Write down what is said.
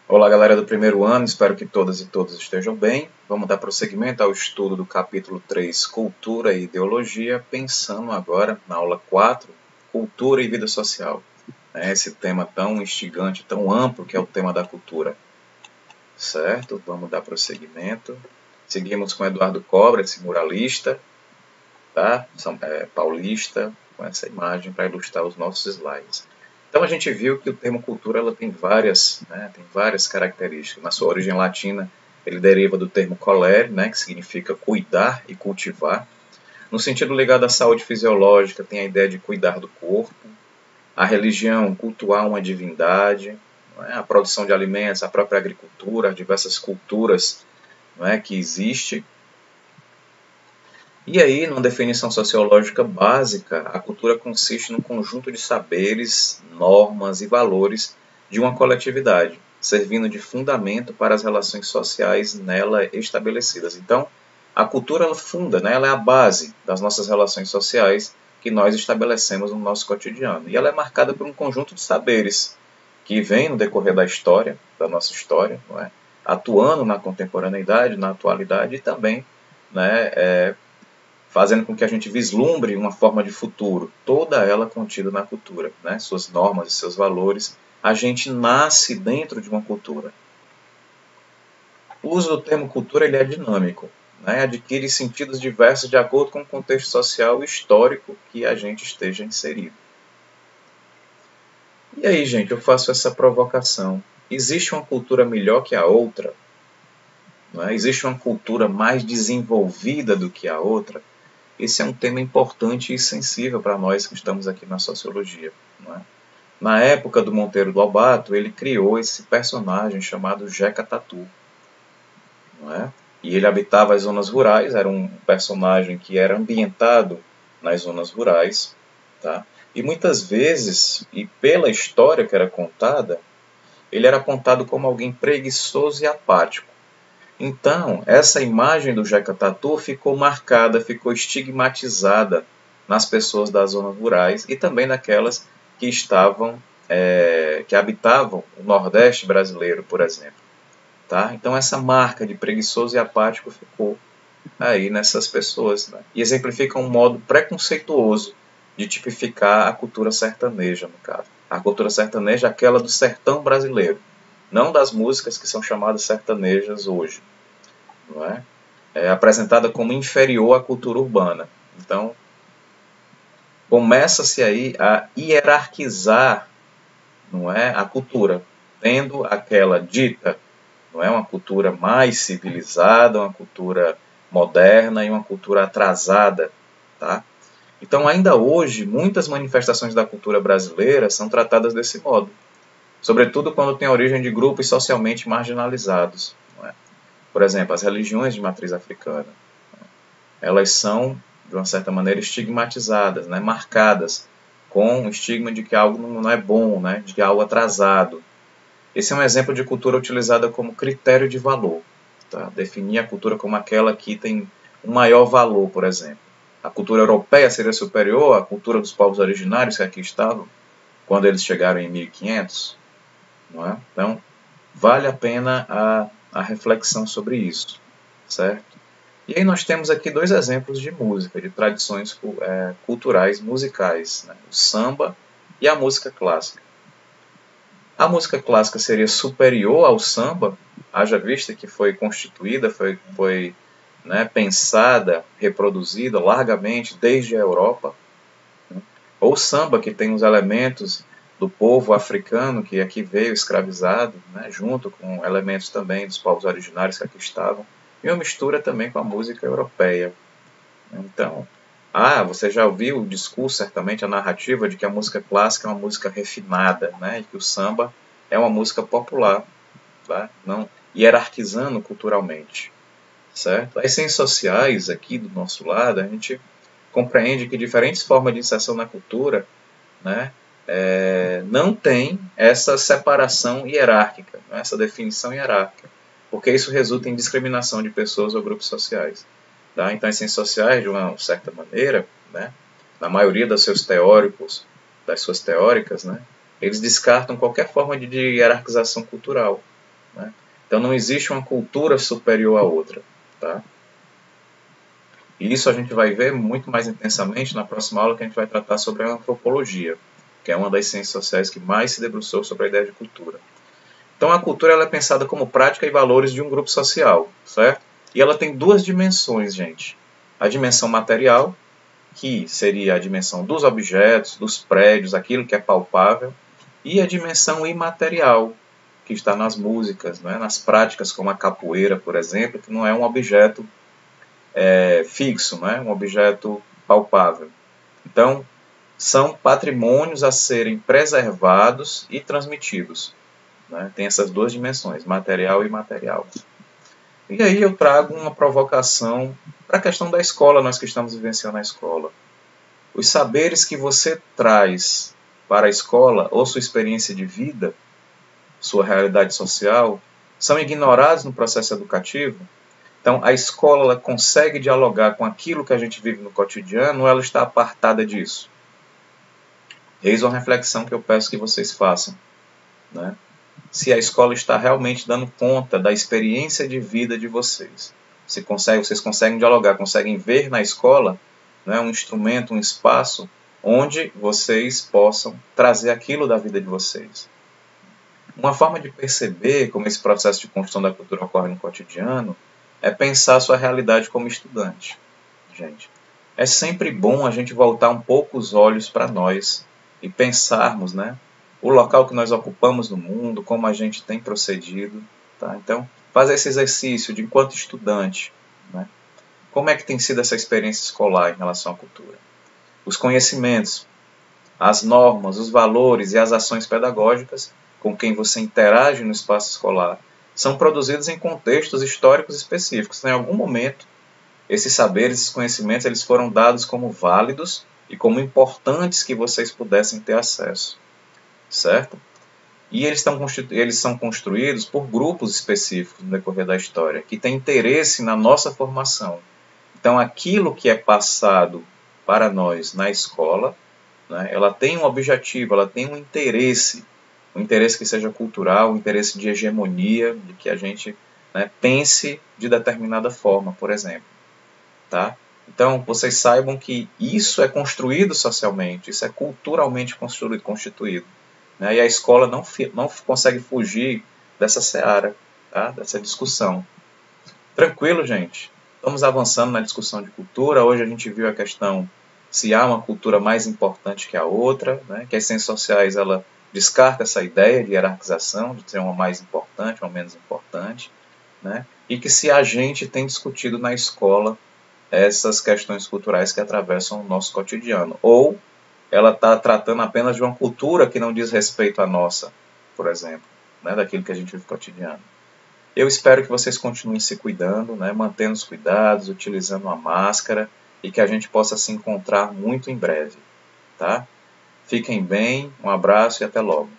Olá, galera do primeiro ano, espero que todas e todos estejam bem. Vamos dar prosseguimento ao estudo do capítulo 3, Cultura e Ideologia, pensando agora na aula 4, Cultura e Vida Social. Esse tema tão instigante, tão amplo que é o tema da cultura. Certo? Vamos dar prosseguimento. Seguimos com Eduardo Cobra, esse muralista, tá? Paulista, com essa imagem para ilustrar os nossos slides. Então a gente viu que o termo cultura ela tem várias características. Na sua origem latina, ele deriva do termo colere, que significa cuidar e cultivar. No sentido ligado à saúde fisiológica, tem a ideia de cuidar do corpo. A religião, cultuar uma divindade. A produção de alimentos, a própria agricultura, as diversas culturas que existem. E aí, numa definição sociológica básica, a cultura consiste num conjunto de saberes, normas e valores de uma coletividade, servindo de fundamento para as relações sociais nela estabelecidas. Então, a cultura ela funda, ela é a base das nossas relações sociais que nós estabelecemos no nosso cotidiano. E ela é marcada por um conjunto de saberes que vem no decorrer da história, da nossa história, atuando na contemporaneidade, na atualidade e também fazendo com que a gente vislumbre uma forma de futuro, toda ela contida na cultura, suas normas e seus valores. A gente nasce dentro de uma cultura. O uso do termo cultura ele é dinâmico, adquire sentidos diversos de acordo com o contexto social e histórico que a gente esteja inserido. E aí, gente, eu faço essa provocação. Existe uma cultura melhor que a outra? Existe uma cultura mais desenvolvida do que a outra? Esse é um tema importante e sensível para nós que estamos aqui na sociologia. Na época do Monteiro Lobato, ele criou esse personagem chamado Jeca Tatu. E ele habitava as zonas rurais, era um personagem que era ambientado nas zonas rurais. Tá? E muitas vezes, e pela história que era contada, ele era apontado como alguém preguiçoso e apático. Então, essa imagem do Jeca Tatu ficou marcada, ficou estigmatizada nas pessoas das zonas rurais e também naquelas que que habitavam o Nordeste brasileiro, por exemplo. Tá? Então, essa marca de preguiçoso e apático ficou aí nessas pessoas. E exemplifica um modo preconceituoso de tipificar a cultura sertaneja, no caso. A cultura sertaneja é aquela do sertão brasileiro, não das músicas que são chamadas sertanejas hoje. É apresentada como inferior à cultura urbana. Então, começa-se aí a hierarquizar a cultura, tendo aquela dita, uma cultura mais civilizada, uma cultura moderna e uma cultura atrasada. Tá? Então, ainda hoje, muitas manifestações da cultura brasileira são tratadas desse modo, sobretudo quando tem origem de grupos socialmente marginalizados. Por exemplo, as religiões de matriz africana, elas são, de uma certa maneira, estigmatizadas, marcadas com o estigma de que algo não é bom, de que algo atrasado. Esse é um exemplo de cultura utilizada como critério de valor. Tá? Definir a cultura como aquela que tem um maior valor, por exemplo. A cultura europeia seria superior à cultura dos povos originários que aqui estavam, quando eles chegaram em 1500. Então, vale a pena a reflexão sobre isso, certo? E aí nós temos aqui dois exemplos de música, de tradições culturais musicais, o samba e a música clássica. A música clássica seria superior ao samba, haja vista que foi constituída, foi pensada, reproduzida largamente desde a Europa. Ou o samba, que tem os elementos do povo africano que aqui veio escravizado, junto com elementos também dos povos originários que aqui estavam, e uma mistura também com a música europeia. Então, você já ouviu o discurso, certamente, a narrativa de que a música clássica é uma música refinada, e que o samba é uma música popular, tá? Não hierarquizando culturalmente, certo? As ciências sociais, aqui do nosso lado, a gente compreende que diferentes formas de inserção na cultura, não tem essa separação hierárquica, essa definição hierárquica, porque isso resulta em discriminação de pessoas ou grupos sociais. Tá? Então, as ciências sociais, de uma certa maneira, na maioria dos seus teóricos, das suas teóricas, eles descartam qualquer forma de hierarquização cultural. Então não existe uma cultura superior à outra. Tá? E isso a gente vai ver muito mais intensamente na próxima aula, que a gente vai tratar sobre a antropologia, que é uma das ciências sociais que mais se debruçou sobre a ideia de cultura. Então a cultura ela é pensada como prática e valores de um grupo social, certo? E ela tem duas dimensões, gente. A dimensão material, que seria a dimensão dos objetos, dos prédios, aquilo que é palpável, e a dimensão imaterial, que está nas músicas, né? Nas práticas como a capoeira, por exemplo, que não é um objeto fixo, né? Um objeto palpável. Então, são patrimônios a serem preservados e transmitidos. Né? Tem essas duas dimensões, material e imaterial. E aí eu trago uma provocação para a questão da escola, nós que estamos vivenciando a escola. Os saberes que você traz para a escola, ou sua experiência de vida, sua realidade social, são ignorados no processo educativo. Então, a escola ela consegue dialogar com aquilo que a gente vive no cotidiano, ou ela está apartada disso? Eis uma reflexão que eu peço que vocês façam. Né? Se a escola está realmente dando conta da experiência de vida de vocês. Vocês conseguem dialogar, conseguem ver na escola, né, um instrumento, um espaço onde vocês possam trazer aquilo da vida de vocês. Uma forma de perceber como esse processo de construção da cultura ocorre no cotidiano é pensar a sua realidade como estudante. Gente, é sempre bom a gente voltar um pouco os olhos para nós e pensarmos, né, o local que nós ocupamos no mundo, como a gente tem procedido. Tá? Então, fazer esse exercício de enquanto estudante. Né? Como é que tem sido essa experiência escolar em relação à cultura? Os conhecimentos, as normas, os valores e as ações pedagógicas com quem você interage no espaço escolar são produzidos em contextos históricos específicos. Em algum momento, esses saberes, esses conhecimentos, eles foram dados como válidos e como importantes que vocês pudessem ter acesso. Certo? E eles são construídos por grupos específicos no decorrer da história, que têm interesse na nossa formação. Então, aquilo que é passado para nós na escola, né, ela tem um objetivo, ela tem um interesse que seja cultural, um interesse de hegemonia, de que a gente, né, pense de determinada forma, por exemplo. Tá? Então, vocês saibam que isso é construído socialmente, isso é culturalmente constituído. Né? E a escola não consegue fugir dessa seara, tá? Dessa discussão. Tranquilo, gente? Estamos avançando na discussão de cultura. Hoje a gente viu a questão se há uma cultura mais importante que a outra, né? Que as ciências sociais ela descarta essa ideia de hierarquização, de ter uma mais importante, uma menos importante, né? E que se a gente tem discutido na escola essas questões culturais que atravessam o nosso cotidiano, ou ela está tratando apenas de uma cultura que não diz respeito à nossa, por exemplo, né, daquilo que a gente vive cotidiano. Eu espero que vocês continuem se cuidando, né, mantendo os cuidados, utilizando a máscara e que a gente possa se encontrar muito em breve. Tá? Fiquem bem, um abraço e até logo.